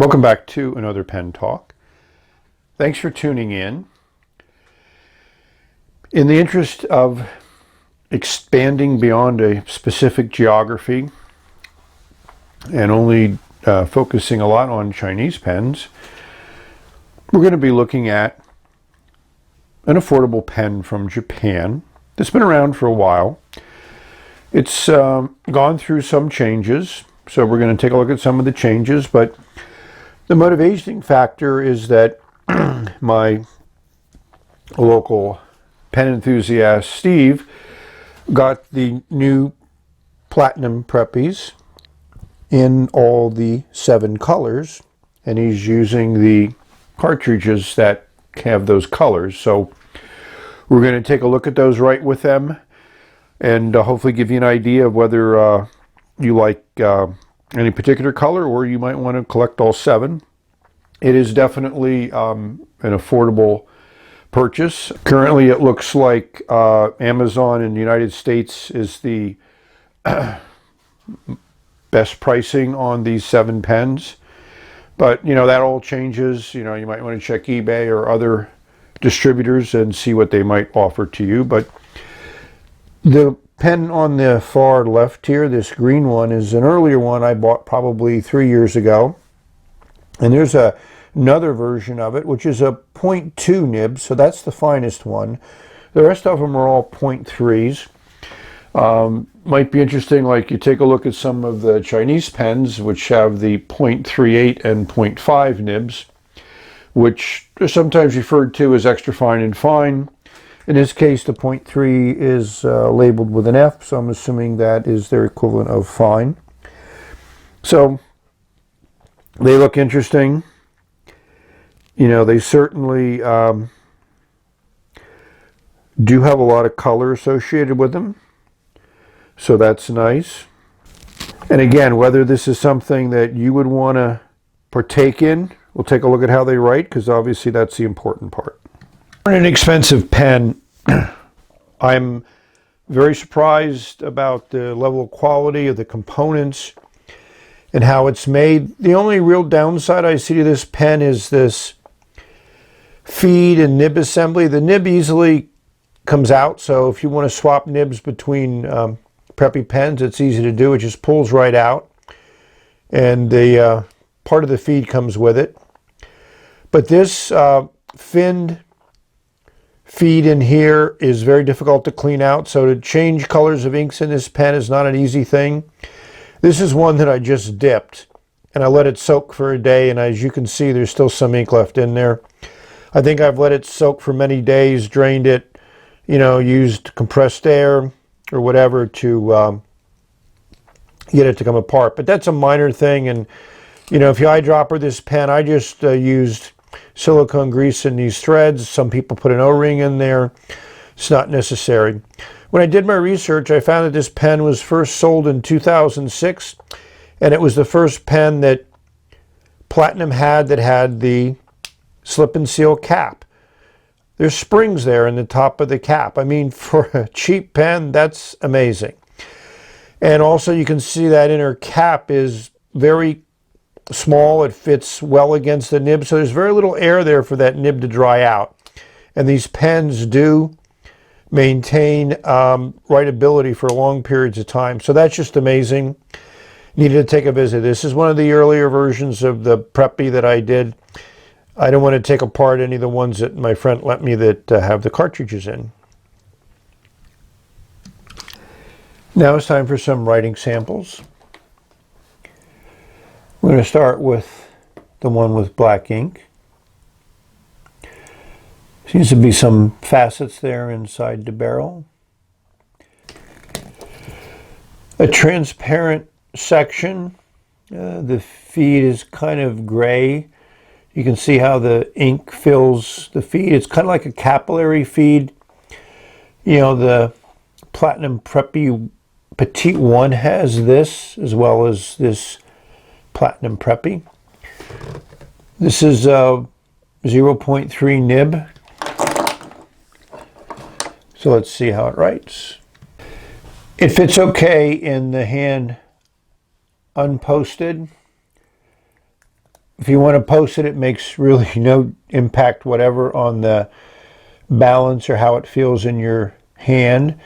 Welcome back to another pen talk. Thanks for tuning in. In the interest of expanding beyond a specific geography and only focusing a lot on Chinese pens, we're going to be looking at an affordable pen from Japan that's been around for a while. It's gone through some changes, so we're going to take a look at some of the changes, but the motivating factor is that my local pen enthusiast, Steve, got the new platinum Preppies in all the 7 colors, and he's using the cartridges that have those colors. So we're going to take a look at those right with them and hopefully give you an idea of whether you like any particular color, or you might want to collect all 7. It is definitely an affordable purchase. Currently, it looks like Amazon in the United States is the best pricing on these 7 pens. But, you know, that all changes. You know, you might want to check eBay or other distributors and see what they might offer to you. But the pen on the far left here, this green one, is an earlier one I bought probably 3 years ago. And there's another version of it, which is a 0.2 nib, so that's the finest one. The rest of them are all 0.3s. Might be interesting, like you take a look at some of the Chinese pens, which have the 0.38 and 0.5 nibs, which are sometimes referred to as extra fine and fine. In this case, the 0.3 is labeled with an F, so I'm assuming that is their equivalent of fine. So they look interesting. You know, they certainly do have a lot of color associated with them, so that's nice. And again, whether this is something that you would want to partake in, we'll take a look at how they write, because obviously that's the important part. For an inexpensive pen, I'm very surprised about the level of quality of the components and how it's made. The only real downside I see to this pen is this feed and nib assembly. The nib easily comes out, so if you want to swap nibs between Preppy pens, it's easy to do. It just pulls right out, and the part of the feed comes with it. But this finned feed in here is very difficult to clean out, so to change colors of inks in this pen is not an easy thing. This is one that I just dipped, and I let it soak for a day, and as you can see, there's still some ink left in there. I think I've let it soak for many days, drained it, you know, used compressed air or whatever to get it to come apart. But that's a minor thing, and, you know, if you eyedropper this pen, I just used silicone grease in these threads. Some people put an O-ring in there. It's not necessary. When I did my research, I found that this pen was first sold in 2006, and it was the first pen that Platinum had that had the slip and seal cap. There's springs there in the top of the cap. I mean, for a cheap pen, that's amazing. And also you can see that inner cap is very small. It fits well against the nib, so there's very little air there for that nib to dry out. And these pens do maintain writability for long periods of time, so that's just amazing. Needed to take a visit. This is one of the earlier versions of the Preppy that I did. I don't want to take apart any of the ones that my friend lent me that have the cartridges in. Now it's time for some writing samples. We're going to start with the one with black ink. Seems to be some facets there inside the barrel. A transparent section. The feed is kind of gray. You can see how the ink fills the feed. It's kind of like a capillary feed. You know, the Platinum Preppy Petite 1 has this, as well as this Platinum Preppy. This is a 0.3 nib. So let's see how it writes. It fits okay in the hand unposted. If you want to post it, it makes really no impact whatever on the balance or how it feels in your hand.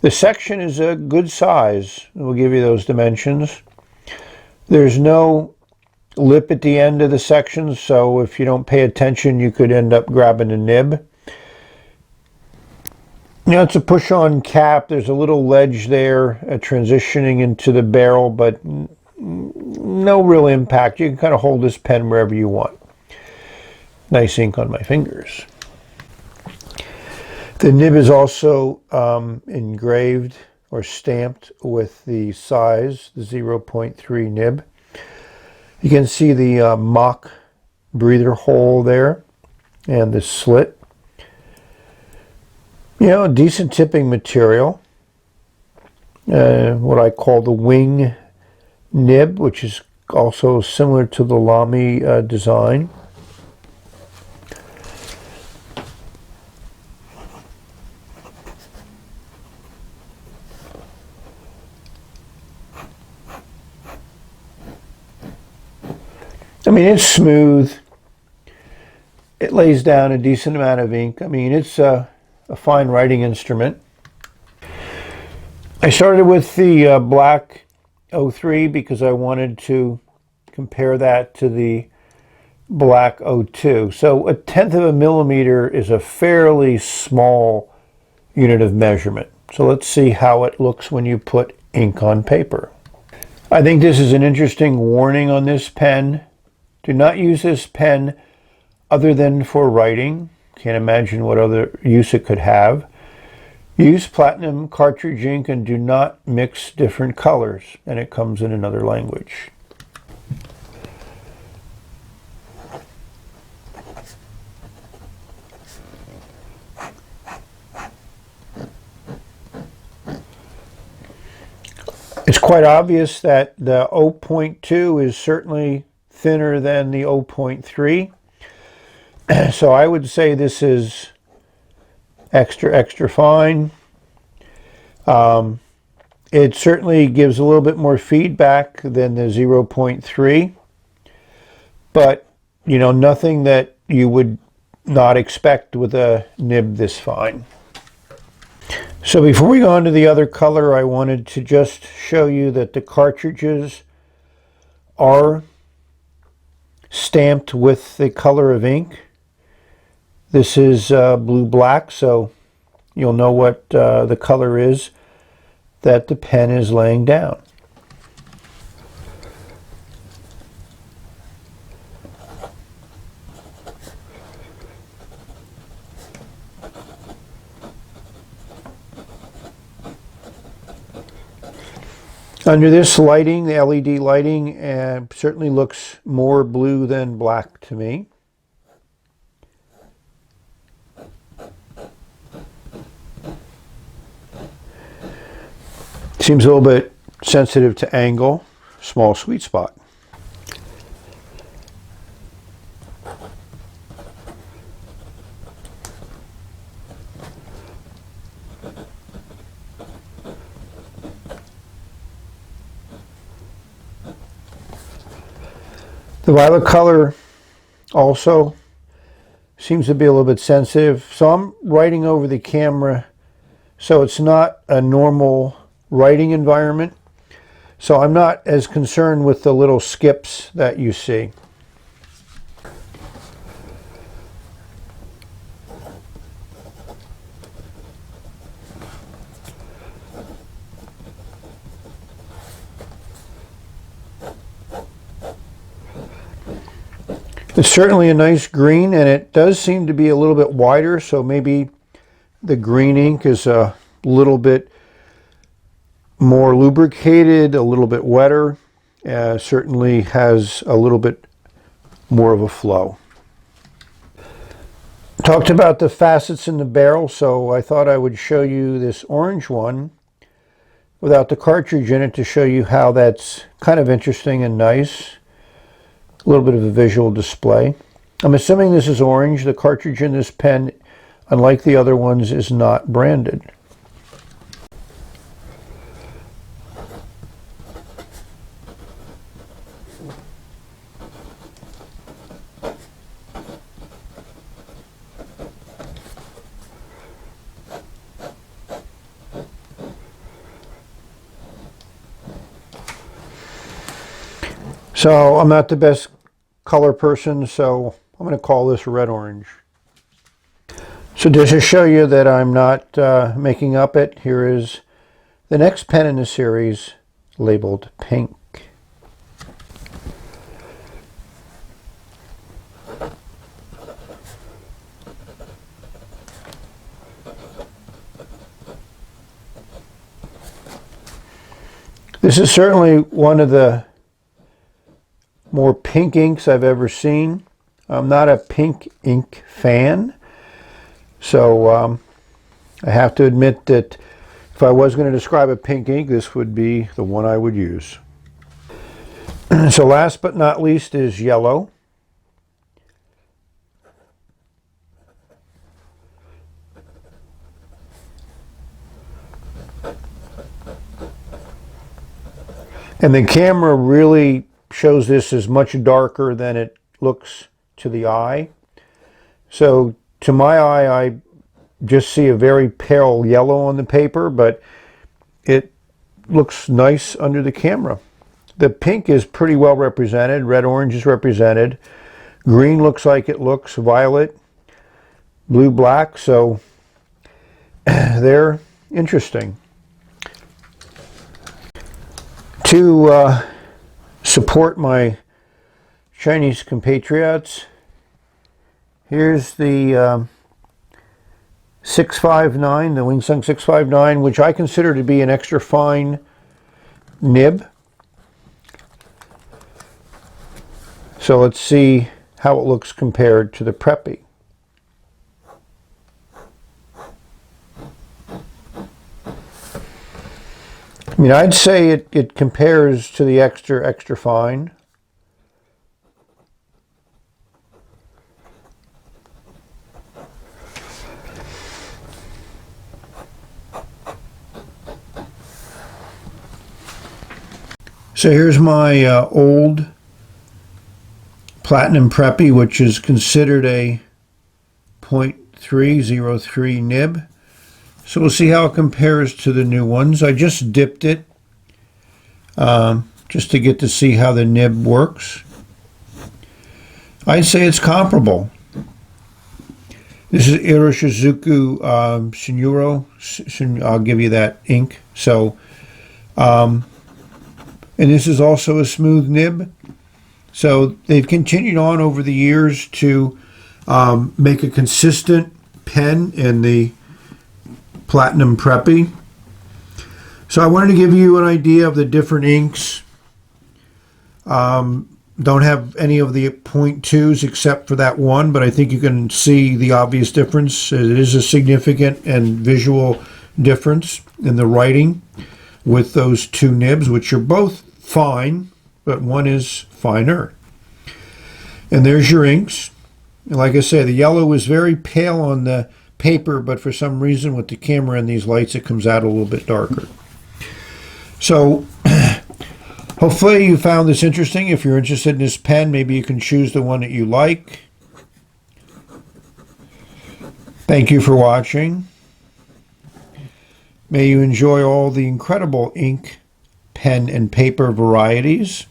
The section is a good size. We'll give you those dimensions. There's no lip at the end of the section, so if you don't pay attention, you could end up grabbing a nib. Now it's a push-on cap. There's a little ledge there transitioning into the barrel, but no real impact. You can kind of hold this pen wherever you want. Nice ink on my fingers. The nib is also engraved or stamped with the size, the 0.3 nib. You can see the mock breather hole there and the slit. You know, decent tipping material. What I call the wing nib, which is also similar to the Lamy design. I mean, it's smooth. It lays down a decent amount of ink. I mean, it's a fine writing instrument. I started with the black 03 because I wanted to compare that to the black 02. So 1/10 of a millimeter is a fairly small unit of measurement. So let's see how it looks when you put ink on paper. I think this is an interesting warning on this pen. Do not use this pen other than for writing. Can't imagine what other use it could have. Use platinum cartridge ink and do not mix different colors, and it comes in another language. It's quite obvious that the 0.2 is certainly thinner than the 0.3. So I would say this is extra fine. It certainly gives a little bit more feedback than the 0.3, but you know, nothing that you would not expect with a nib this fine. So before we go on to the other color, I wanted to just show you that the cartridges are stamped with the color of ink. This is blue-black, so you'll know what the color is that the pen is laying down. Under this lighting, the LED lighting, certainly looks more blue than black to me. Seems a little bit sensitive to angle, small sweet spot. The violet color also seems to be a little bit sensitive. So I'm writing over the camera, so it's not a normal writing environment. So I'm not as concerned with the little skips that you see. It's certainly a nice green, and it does seem to be a little bit wider, so maybe the green ink is a little bit more lubricated, a little bit wetter. Certainly has a little bit more of a flow. Talked about the facets in the barrel, so I thought I would show you this orange one without the cartridge in it to show you how that's kind of interesting and nice. A little bit of a visual display. I'm assuming this is orange. The cartridge in this pen, unlike the other ones, is not branded. So I'm not the best color person, so I'm going to call this red-orange. So just to show you that I'm not making up it, here is the next pen in the series labeled pink. This is certainly one of the more pink inks I've ever seen. I'm not a pink ink fan, so I have to admit that if I was going to describe a pink ink, this would be the one I would use. So last but not least is yellow. And the camera really shows this as much darker than it looks to the eye. So to my eye, I just see a very pale yellow on the paper, but it looks nice under the camera. The pink is pretty well represented. Red-orange is represented. Green looks like it looks. Violet, blue-black. So they're interesting. To support my Chinese compatriots, here's the 659, the Wingsung 659, which I consider to be an extra fine nib. So let's see how it looks compared to the Preppy. I mean, I'd say it compares to the extra fine. So here's my old Platinum Preppy, which is considered a 0.303 nib. So we'll see how it compares to the new ones. I just dipped it just to get to see how the nib works. I'd say it's comparable. This is Iroshizuku Shinuro. I'll give you that ink. So, and this is also a smooth nib. So they've continued on over the years to make a consistent pen in the Platinum Preppy. So I wanted to give you an idea of the different inks. Don't have any of the 0.2s except for that one, but I think you can see the obvious difference. It is a significant and visual difference in the writing with those two nibs, which are both fine, but one is finer. And there's your inks. And like I say, the yellow is very pale on the paper, but for some reason with the camera and these lights, it comes out a little bit darker. So hopefully you found this interesting. If you're interested in this pen, maybe you can choose the one that you like. Thank you for watching. May you enjoy all the incredible ink, pen, and paper varieties.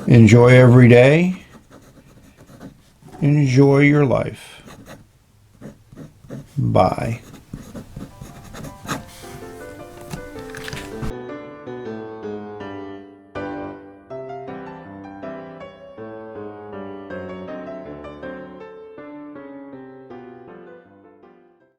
Enjoy every day. Enjoy your life. Bye.